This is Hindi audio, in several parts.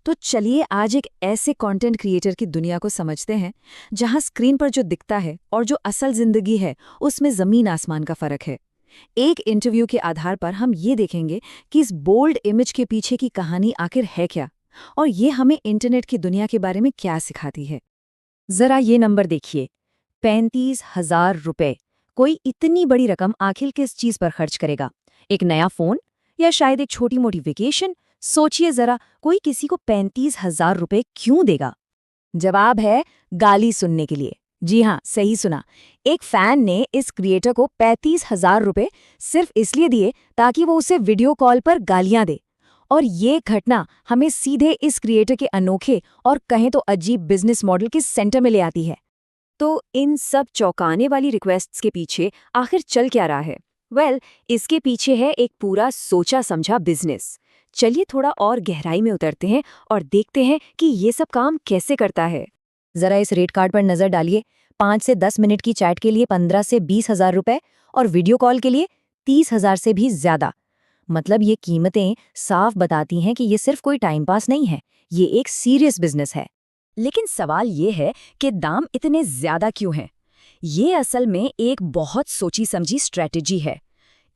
तो चलिए आज एक ऐसे कंटेंट क्रिएटर की दुनिया को समझते हैं जहां स्क्रीन पर जो दिखता है और जो असल जिंदगी है उसमें जमीन आसमान का फर्क है। एक इंटरव्यू के आधार पर हम ये देखेंगे कि इस बोल्ड इमेज के पीछे की कहानी आखिर है क्या और ये हमें इंटरनेट की दुनिया के बारे में क्या सिखाती है। जरा ये नंबर देखिए, 35,000 रुपए। कोई इतनी बड़ी रकम आखिर किस चीज पर खर्च करेगा? एक नया फोन या शायद एक छोटी मोटी वेकेशन? सोचिए जरा, कोई किसी को 35,000 रुपए क्यों देगा? जवाब है गाली सुनने के लिए। जी हाँ, सही सुना। एक फैन ने इस क्रिएटर को 35,000 रुपए सिर्फ इसलिए दिए ताकि वो उसे वीडियो कॉल पर गालियां दे। और ये घटना हमें सीधे इस क्रिएटर के अनोखे और कहें तो अजीब बिजनेस मॉडल के सेंटर में ले आती है। तो इन सब चौंकाने वाली रिक्वेस्ट्स के पीछे आखिर चल क्या रहा है? इसके पीछे है एक पूरा सोचा समझा बिजनेस। चलिए थोड़ा और गहराई में उतरते हैं और देखते हैं कि ये सब काम कैसे करता है। जरा इस रेट कार्ड पर नजर डालिए। 5 से 10 मिनट की चैट के लिए 15 से 20,000 रुपए और वीडियो कॉल के लिए 30,000 से भी ज्यादा। मतलब ये कीमतें साफ बताती हैं कि ये सिर्फ कोई टाइम पास नहीं है, ये एक सीरियस बिजनेस है। लेकिन सवाल ये है कि दाम इतने ज्यादा क्यों हैं? ये असल में एक बहुत सोची समझी स्ट्रेटेजी है।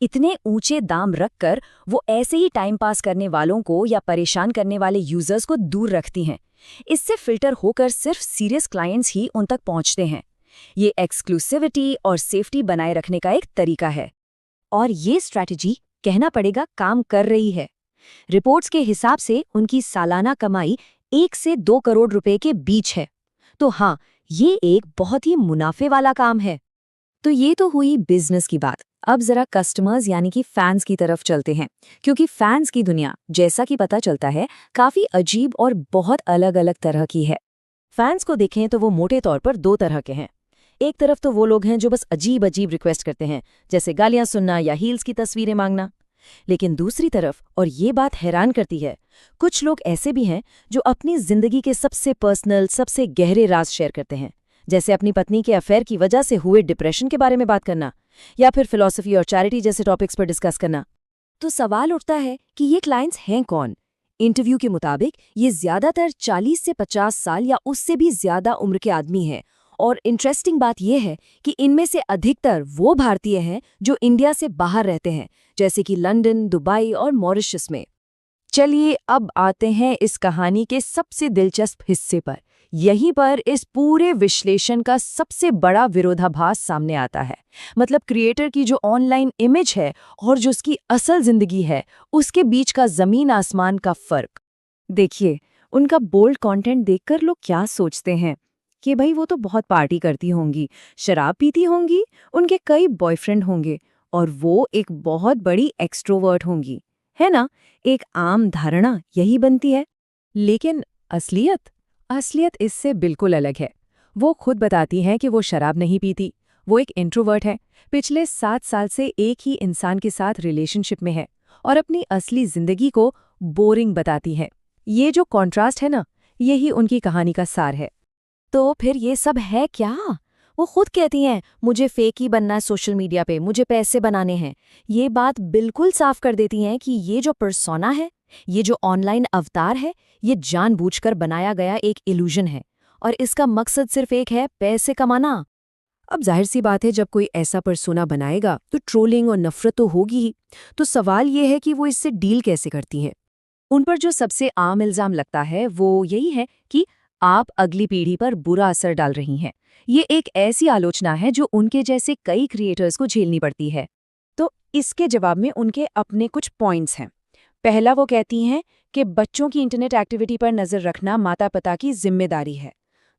इतने ऊंचे दाम रखकर वो ऐसे ही टाइम पास करने वालों को या परेशान करने वाले यूजर्स को दूर रखती हैं। इससे फिल्टर होकर सिर्फ सीरियस क्लाइंट्स ही उन तक पहुंचते हैं। ये एक्सक्लूसिविटी और सेफ्टी बनाए रखने का एक तरीका है। और ये स्ट्रैटेजी कहना पड़ेगा काम कर रही है। रिपोर्ट्स के हिसाब से उनकी सालाना कमाई 1 से 2 करोड़ रुपए के बीच है। तो हाँ, ये एक बहुत ही मुनाफे वाला काम है। तो ये तो हुई बिजनेस की बात। अब जरा कस्टमर्स यानी कि फैंस की तरफ चलते हैं, क्योंकि फैंस की दुनिया, जैसा कि पता चलता है, काफी अजीब और बहुत अलग अलग तरह की है। फैंस को देखें तो वो मोटे तौर पर 2 तरह के हैं। एक तरफ तो वो लोग हैं जो बस अजीब अजीब रिक्वेस्ट करते हैं, जैसे गालियां सुनना या हील्स की तस्वीरें मांगना। लेकिन दूसरी तरफ, और ये बात हैरान करती है, कुछ लोग ऐसे भी हैं जो अपनी जिंदगी के सबसे पर्सनल, सबसे गहरे राज शेयर करते हैं, जैसे अपनी पत्नी के अफेयर की वजह से हुए डिप्रेशन के बारे में बात करना या फिर फिलॉसफी और चैरिटी जैसे टॉपिक्स पर डिस्कस करना। तो सवाल उठता है कि ये क्लाइंट्स हैं कौन? इंटरव्यू के मुताबिक ये ज्यादातर 40 से 50 साल या उससे भी ज्यादा उम्र के आदमी हैं। और इंटरेस्टिंग बात यह है कि इनमें से अधिकतर वो भारतीय हैं जो इंडिया से बाहर रहते हैं, जैसे कि लंदन, दुबई और मॉरिशस में। चलिए अब आते हैं इस कहानी के सबसे दिलचस्प हिस्से पर। यहीं पर इस पूरे विश्लेषण का सबसे बड़ा विरोधाभास सामने आता है। मतलब क्रिएटर की जो ऑनलाइन इमेज है और जो उसकी असल जिंदगी है, उसके बीच का जमीन आसमान का फर्क। देखिए, उनका बोल्ड कंटेंट देखकर लोग क्या सोचते हैं कि भाई वो तो बहुत पार्टी करती होंगी, शराब पीती होंगी, उनके कई बॉयफ्रेंड होंगे और वो एक बहुत बड़ी एक्सट्रोवर्ट होंगी, है ना? एक आम धारणा यही बनती है। लेकिन असलियत इससे बिल्कुल अलग है। वो खुद बताती हैं कि वो शराब नहीं पीती, वो एक इंट्रोवर्ट है, पिछले 7 साल से एक ही इंसान के साथ रिलेशनशिप में है और अपनी असली जिंदगी को बोरिंग बताती है। ये जो कॉन्ट्रास्ट है ना, यही उनकी कहानी का सार है। तो फिर ये सब है क्या? वो खुद कहती हैं, मुझे फेक ही बनना है सोशल मीडिया पे, मुझे पैसे बनाने हैं। ये बात बिल्कुल साफ कर देती हैं कि ये जो पर्सोना है, ये जो ऑनलाइन अवतार है, ये जानबूझकर बनाया गया एक इल्यूजन है और इसका मकसद सिर्फ एक है, पैसे कमाना। अब जाहिर सी बात है, जब कोई ऐसा पर्सोना बनाएगा तो ट्रोलिंग और नफरत तो होगी ही। तो सवाल ये है कि वो इससे डील कैसे करती हैं। उन पर जो सबसे आम इल्जाम लगता है वो यही है कि आप अगली पीढ़ी पर बुरा असर डाल रही हैं। ये एक ऐसी आलोचना है जो उनके जैसे कई क्रिएटर्स को झेलनी पड़ती है। तो इसके जवाब में उनके अपने कुछ पॉइंट्स हैं। पहला, वो कहती हैं कि बच्चों की इंटरनेट एक्टिविटी पर नज़र रखना माता-पिता की जिम्मेदारी है।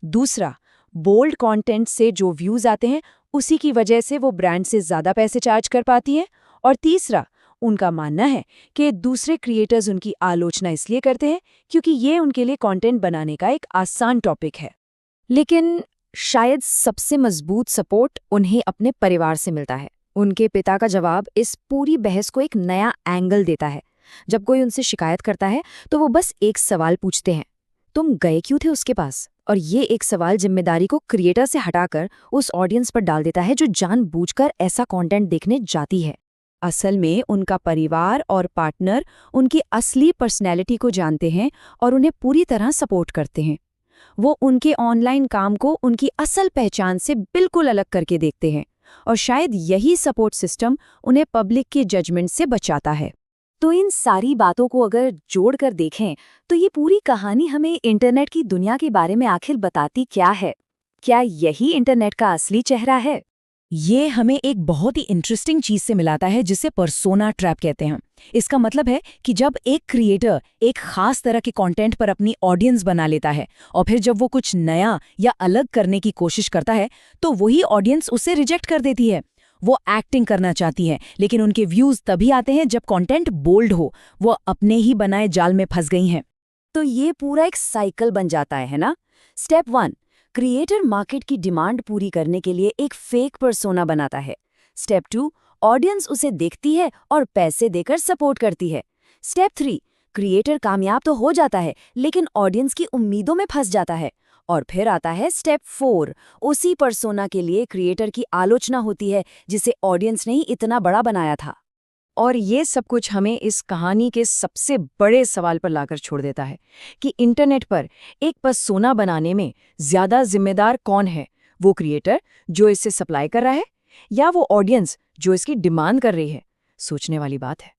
दूसरा, बोल्ड कंटेंट से जो व्यूज़ आते हैं उसी की वजह से वो ब्रांड से ज़्यादा पैसे चार्ज कर पाती हैं। और तीसरा, उनका मानना है कि दूसरे क्रिएटर्स उनकी आलोचना इसलिए करते हैं क्योंकि ये उनके लिए कंटेंट बनाने का एक आसान टॉपिक है। लेकिन शायद सबसे मजबूत सपोर्ट उन्हें अपने परिवार से मिलता है। उनके पिता का जवाब इस पूरी बहस को एक नया एंगल देता है। जब कोई उनसे शिकायत करता है तो वो बस एक सवाल पूछते हैं, तुम गए क्यों थे उसके पास? और ये एक सवाल जिम्मेदारी को क्रिएटर से हटाकर उस ऑडियंस पर डाल देता है जो जानबूझकर ऐसा कंटेंट देखने जाती है। असल में उनका परिवार और पार्टनर उनकी असली पर्सनैलिटी को जानते हैं और उन्हें पूरी तरह सपोर्ट करते हैं। वो उनके ऑनलाइन काम को उनकी असल पहचान से बिल्कुल अलग करके देखते हैं और शायद यही सपोर्ट सिस्टम उन्हें पब्लिक के जजमेंट से बचाता है। तो इन सारी बातों को अगर जोड़कर देखें तो ये पूरी कहानी हमें इंटरनेट की दुनिया के बारे में आखिर बताती क्या है? क्या यही इंटरनेट का असली चेहरा है? ये हमें एक बहुत ही इंटरेस्टिंग चीज से मिलाता है जिसे पर्सोना ट्रैप कहते हैं। इसका मतलब है कि जब एक क्रिएटर एक खास तरह के कंटेंट पर अपनी ऑडियंस बना लेता है और फिर जब वो कुछ नया या अलग करने की कोशिश करता है तो वही ऑडियंस उसे रिजेक्ट कर देती है। वो एक्टिंग करना चाहती है लेकिन उनके व्यूज तभी आते हैं जब कंटेंट बोल्ड हो, वो अपने ही बनाए जाल में फंस गई हैं। तो ये पूरा एक साइकिल बन जाता है ना? स्टेप 1, क्रिएटर मार्केट की डिमांड पूरी करने के लिए एक फेक पर्सोना बनाता है। स्टेप 2, ऑडियंस उसे देखती है और पैसे देकर सपोर्ट करती है। स्टेप 3, क्रिएटर कामयाब तो हो जाता है लेकिन ऑडियंस की उम्मीदों में फंस जाता है। और फिर आता है स्टेप 4, उसी पर्सोना के लिए क्रिएटर की आलोचना होती है जिसे ऑडियंस ने ही इतना बड़ा बनाया था। और ये सब कुछ हमें इस कहानी के सबसे बड़े सवाल पर लाकर छोड़ देता है कि इंटरनेट पर एक पर्सोना बनाने में ज्यादा जिम्मेदार कौन है? वो क्रिएटर जो इसे सप्लाई कर रहा है या वो ऑडियंस जो इसकी डिमांड कर रही है? सोचने वाली बात है।